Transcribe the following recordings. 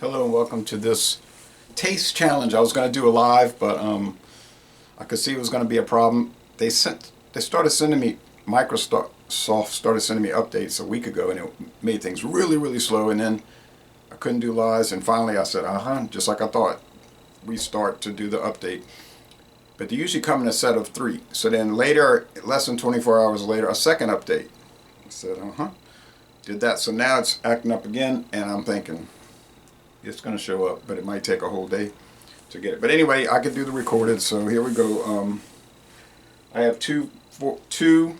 Hello and welcome to this taste challenge. I was going to do a live, but I could see it was going to be a problem. They started sending me, Microsoft started sending me updates a week ago, and it made things really slow, and then I couldn't do lives, and finally I said, just like I thought, restart to do the update. But they usually come in a set of 3. So then later, less than 24 hours later, a second update. I said, did that. So now it's acting up again, and I'm thinking, it's going to show up, but it might take a whole day to get it. But anyway, I could do the recorded, so here we go. I have two 40%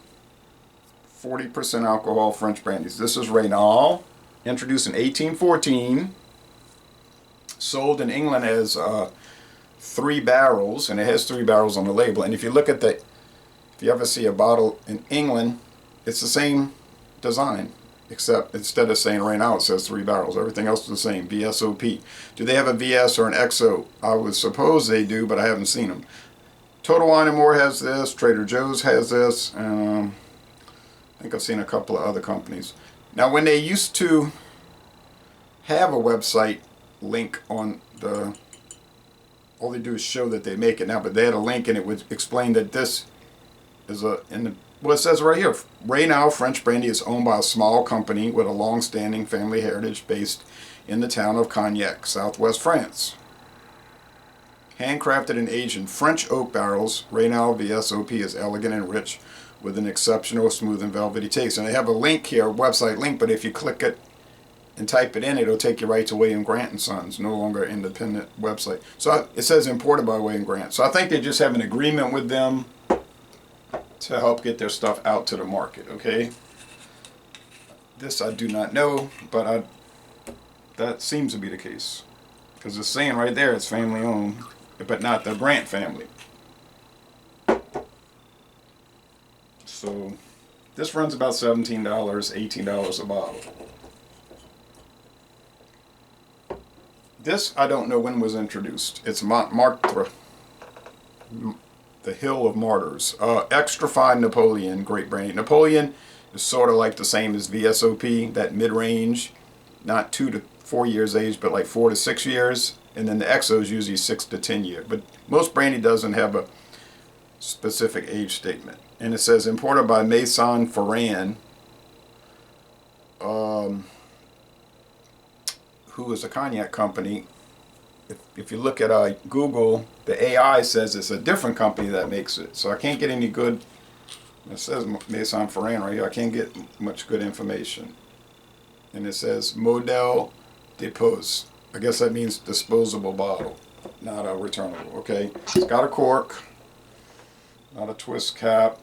alcohol French brandies. This is Raynal, introduced in 1814, sold in England as 3 barrels, and it has 3 barrels on the label. And if you look at if you ever see a bottle in England, it's the same design, except instead of saying Raynal, it says 3 barrels. Everything else is the same, VSOP. Do they have a VS or an XO? I would suppose they do, but I haven't seen them. Total Wine & More has this. Trader Joe's has this. I think I've seen a couple of other companies. Now, when they used to have a website link on all they do is show that they make it now, but they had a link and it would explain that this is well, it says right here, Raynal French Brandy is owned by a small company with a long-standing family heritage based in the town of Cognac, southwest France. Handcrafted and aged in French oak barrels, Raynal VSOP is elegant and rich with an exceptional smooth and velvety taste. And they have a link here, a website link, but if you click it and type it in, it'll take you right to William Grant & Sons, no longer an independent website. So it says imported by William Grant. So I think they just have an agreement with them to help get their stuff out to the market, okay? This I do not know, but that seems to be the case. Because it's saying right there it's family owned, but not the Grant family. So this runs about $17, $18 a bottle. This I don't know when was introduced. It's Montmartre, the Hill of Martyrs. Extra fine Napoleon, great brandy. Napoleon is sort of like the same as VSOP, that mid-range, not 2 to 4 years age, but like 4 to 6 years. And then the XO is usually 6 to 10 years. But most brandy doesn't have a specific age statement. And it says imported by Maison Ferrand, who is a cognac company. If you look at Google, the AI says it's a different company that makes it. So I can't get any good, it says Maison Ferrand right here, I can't get much good information. And it says Modèle Dépose. I guess that means disposable bottle, not a returnable, okay? It's got a cork, not a twist cap.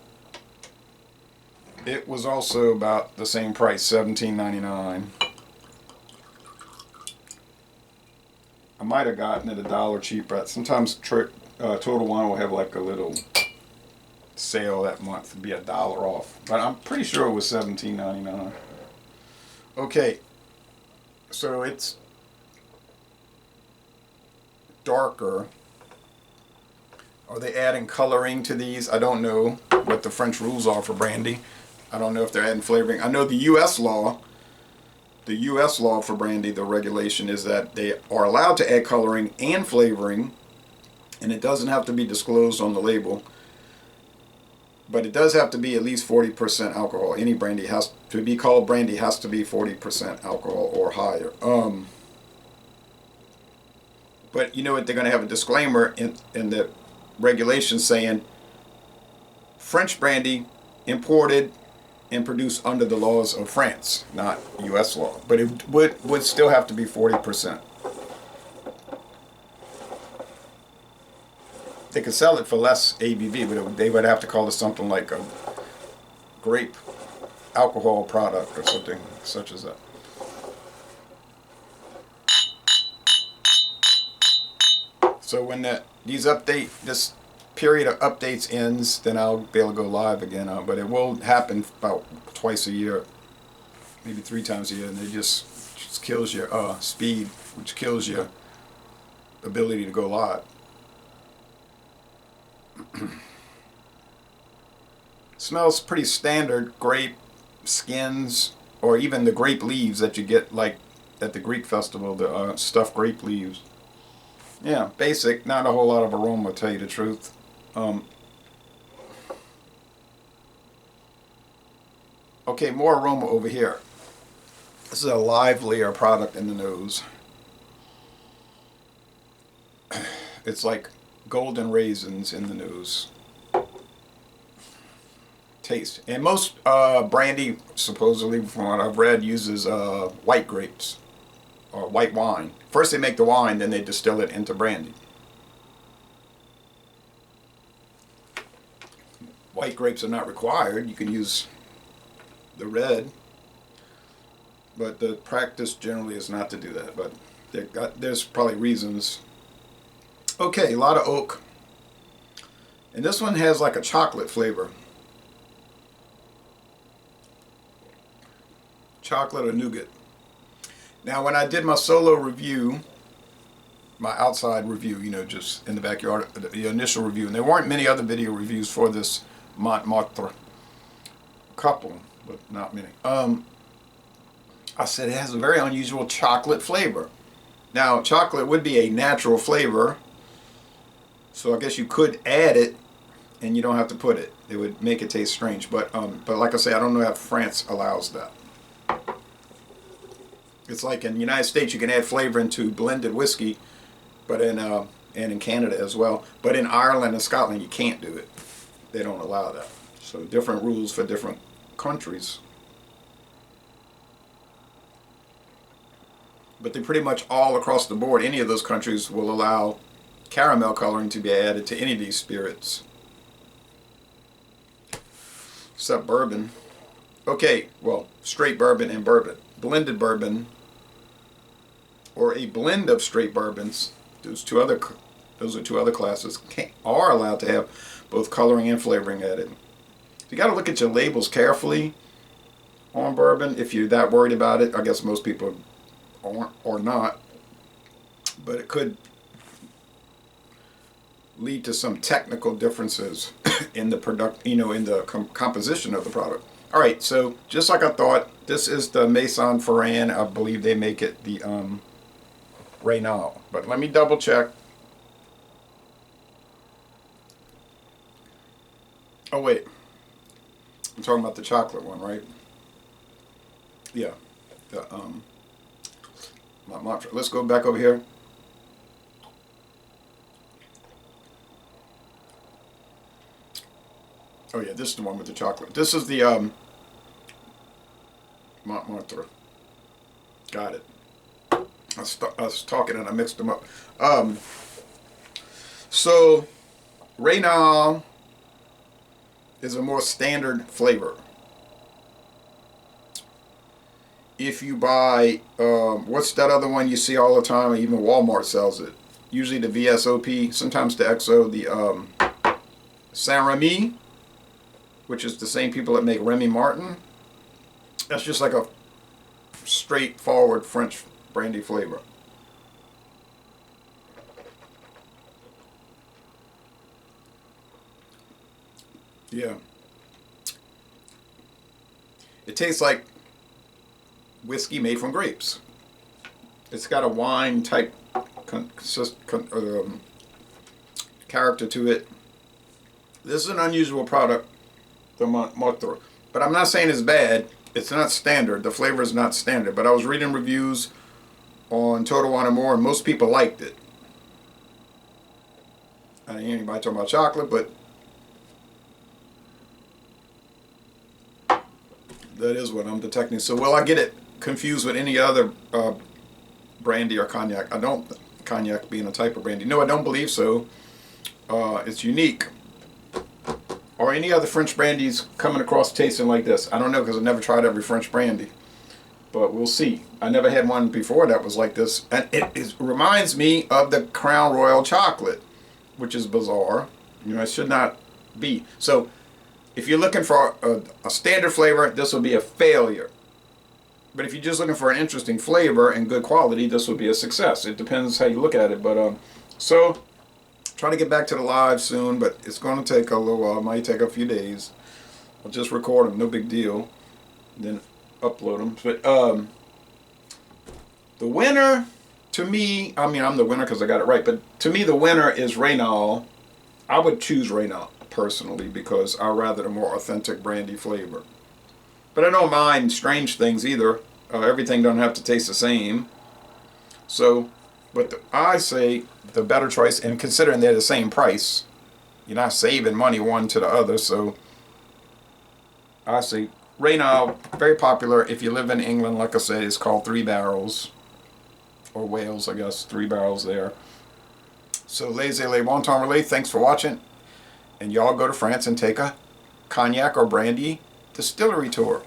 It was also about the same price, $17.99. I might have gotten it $1 cheaper. Sometimes Total Wine will have like a little sale that month, it'd be $1 off. But I'm pretty sure it was $17.99. Okay, so it's darker. Are they adding coloring to these? I don't know what the French rules are for brandy. I don't know if they're adding flavoring. I know the U.S. law for brandy, the regulation is that they are allowed to add coloring and flavoring, and it doesn't have to be disclosed on the label, but it does have to be at least 40% alcohol. Any brandy has to be called brandy, has to be 40% alcohol or higher. But you know what, they're going to have a disclaimer in the regulation saying French brandy imported and produced under the laws of France, not U.S. law. But it would still have to be 40%. They could sell it for less ABV, but they would have to call it something like a grape alcohol product or something such as that. So when this period of updates ends, then I'll be able to go live again. But it will happen about twice a year, maybe 3 times a year, and it just kills your speed, which kills your ability to go live. Smells pretty standard grape skins, or even the grape leaves that you get like at the Greek festival, the stuffed grape leaves. Yeah, basic, not a whole lot of aroma, to tell you the truth. Okay, more aroma over here. This is a livelier product in the nose. It's like golden raisins in the nose. Taste. And most brandy, supposedly, from what I've read, uses white grapes or white wine. First they make the wine, then they distill it into brandy. White grapes are not required. You can use the red, but the practice generally is not to do that. But there's probably reasons. Okay, a lot of oak. And this one has like a chocolate flavor. Chocolate or nougat. Now when I did my solo review, my outside review, you know, just in the backyard, the initial review, and there weren't many other video reviews for this Montmartre couple, but not many. I said it has a very unusual chocolate flavor. Now chocolate would be a natural flavor, so I guess you could add it and you don't have to put it. It would make it taste strange, but like I say, I don't know if France allows that. It's like in the United States you can add flavor into blended whiskey, but and in Canada as well. But in Ireland and Scotland you can't do it. They don't allow that. So different rules for different countries. But they pretty much all across the board, any of those countries will allow caramel coloring to be added to any of these spirits. Except bourbon. Okay, well, straight bourbon and bourbon. Blended bourbon, or a blend of straight bourbons, those are two other classes, are allowed to have both coloring and flavoring added. You got to look at your labels carefully on bourbon if you're that worried about it. I guess most people aren't or not, but it could lead to some technical differences in the product, you know, in the composition of the product. All right, so just like I thought, this is the Maison Ferrand. I believe they make it the Raynal, but let me double check. Oh wait, I'm talking about the chocolate one, right? Yeah, the Montmartre. Let's go back over here. Oh yeah, this is the one with the chocolate. This is the Montmartre. Got it. I was talking and I mixed them up. So Raynal is a more standard flavor. If you buy, what's that other one you see all the time? Even Walmart sells it. Usually the VSOP, sometimes the XO, the Saint-Remy, which is the same people that make Remy Martin. That's just like a straightforward French brandy flavor. Yeah. It tastes like whiskey made from grapes. It's got a wine type character to it. This is an unusual product, the Montmartre. But I'm not saying it's bad. It's not standard. The flavor is not standard. But I was reading reviews on Total Wine & More, and most people liked it. I didn't hear anybody talking about chocolate, but that is what I'm detecting. So will I get it confused with any other brandy or cognac? I don't. Cognac being a type of brandy. No, I don't believe so. It's unique. Or any other French brandies coming across tasting like this. I don't know, because I've never tried every French brandy. But we'll see. I never had one before that was like this. And it reminds me of the Crown Royal chocolate, which is bizarre. You know, it should not be. So if you're looking for a standard flavor, this will be a failure. But if you're just looking for an interesting flavor and good quality, this will be a success. It depends how you look at it. But so try to get back to the live soon, but it's going to take a little while. It might take a few days. I'll just record them, no big deal, then upload them. But The winner, to me, I mean, I'm the winner because I got it right, but to me, the winner is Raynal. I would choose Raynal personally because I rather the more authentic brandy flavor. But I don't mind strange things either. Everything don't have to taste the same. So, I say the better choice, and considering they're the same price, you're not saving money one to the other. So, I say Raynal, very popular. If you live in England, like I said, it's called Three Barrels, or Wales, I guess, Three Barrels there. So, les bon temps relais. Thanks for watching, and y'all go to France and take a cognac or brandy distillery tour.